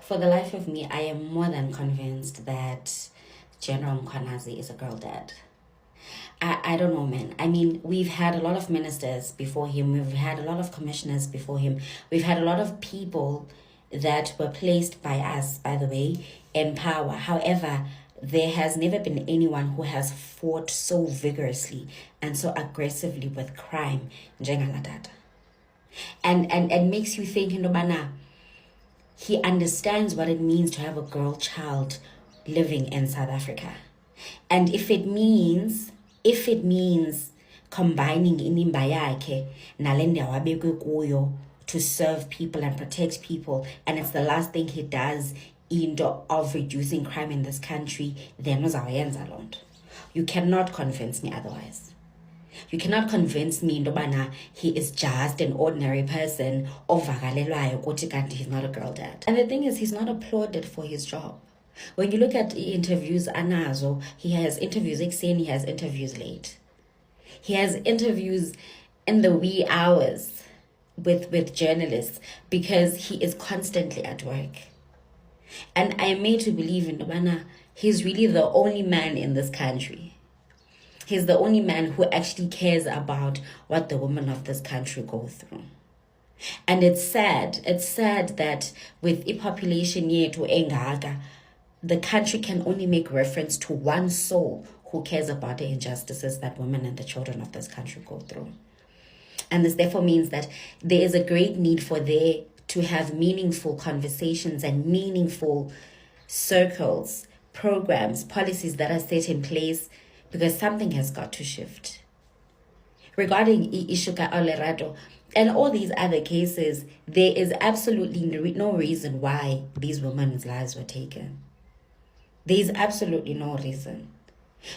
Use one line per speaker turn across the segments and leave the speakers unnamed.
For the life of me, I am more than convinced that General Mkhwanazi is a girl dad. I don't know, man. I mean, we've had a lot of ministers before him. We've had a lot of commissioners before him. We've had a lot of people that were placed by us, by the way, in power. However, there has never been anyone who has fought so vigorously and so aggressively with crime, njengaladada. And makes you think, Ndobana, he understands what it means to have a girl child living in South Africa. And if it means combining inimba yakhe nale ndawo abekwe kuyo to serve people and protect people, and it's the last thing he does of reducing crime in this country, then uzayenza loo nto. You cannot convince me otherwise. You cannot convince me ndobana he is just an ordinary person ovakalelwayo ukuthi kanti he's not a girl dad. And the thing is, he's not applauded for his job. When you look at interviews anazo, he has interviews ekuseni, he has interviews late. He has interviews in the wee hours with journalists because he is constantly at work. And I am made to believe in ndobana he's really the only man in this country. He's the only man who actually cares about what the women of this country go through. And it's sad that with a population yethu engaka, the country can only make reference to one soul who cares about the injustices that women and the children of this country go through. And this therefore means that there is a great need for there to have meaningful conversations and meaningful circles, programs, policies that are set in place, because something has got to shift. Regarding Ishuka Olerado and all these other cases, there is absolutely no reason why these women's lives were taken. There is absolutely no reason.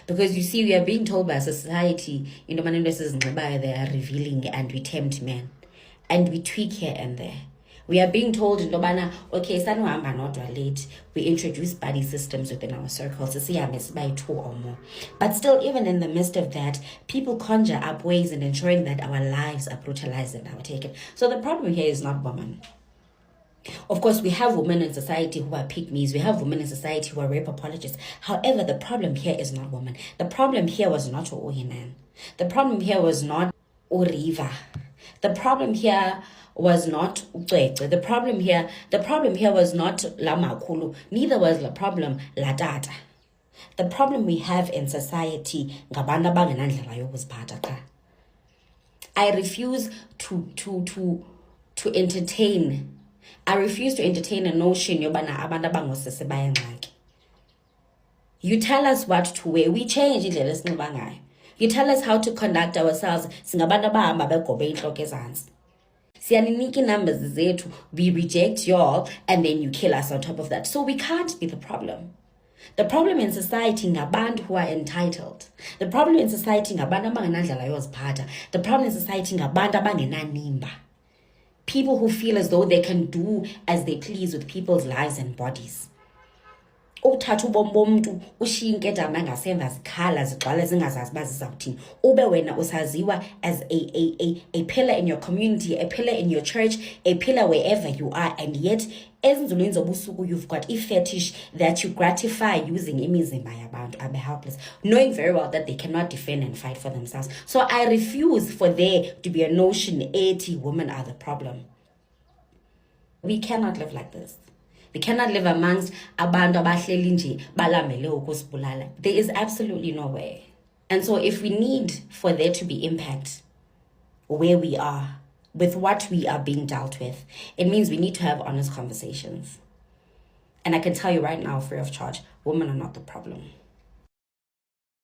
Because you see, we are being told by society, they are revealing and we tempt men. And we tweak here and there. We are being told, okay, sanuhamba nodwa late. We introduce buddy systems within our circles. By 2 or more. But still, even in the midst of that, people conjure up ways in ensuring that our lives are brutalized and are taken. So the problem here is not women. Of course, we have women in society who are pygmies. We have women in society who are rape apologists. However, the problem here is not women. The problem here was not Uhinan. The problem here was not Uriva. The problem here was not Ucwecwe. The problem here was not Lamakulu. Neither was the problem Latata. The problem we have in society, ngabantu abangenandlela yokuziphatha cha. I refuse to entertain. I refuse to entertain a notion yobana abantu abangosese bayengxaki. You tell us what to wear, we change indlela esinxiba ngayo. You tell us how to conduct ourselves, singabantu abahamba begobe inhloko ezantsi. Siyaniniki numbers zethu, we reject y'all, and then you kill us on top of that. So we can't be the problem. The problem in society ngabantu who are entitled. The problem in society ngabantu abangenandlela yoziphatha. The problem in society ngabantu abangenanimba. People who feel as though they can do as they please with people's lives and bodies. Uthatha ubomi bomntu ushiya inkedama engasemva zikhala zigcwala zingazazi uba zizawuthini. Ube wena usaziwa as a pillar in your community, a pillar in your church, a pillar wherever you are, and yet ezinzulwini zobusuku you've got a fetish that you gratify using imizimba yabantu abe helpless, knowing very well that they cannot defend and fight for themselves. So I refuse for there to be a notion 80 women are the problem. We cannot live like this. We cannot live amongst abantu abahleli nje balamele ukusibulala. There is absolutely no way. And so if we need for there to be impact where we are, with what we are being dealt with, it means we need to have honest conversations. And I can tell you right now, free of charge, women are not the problem.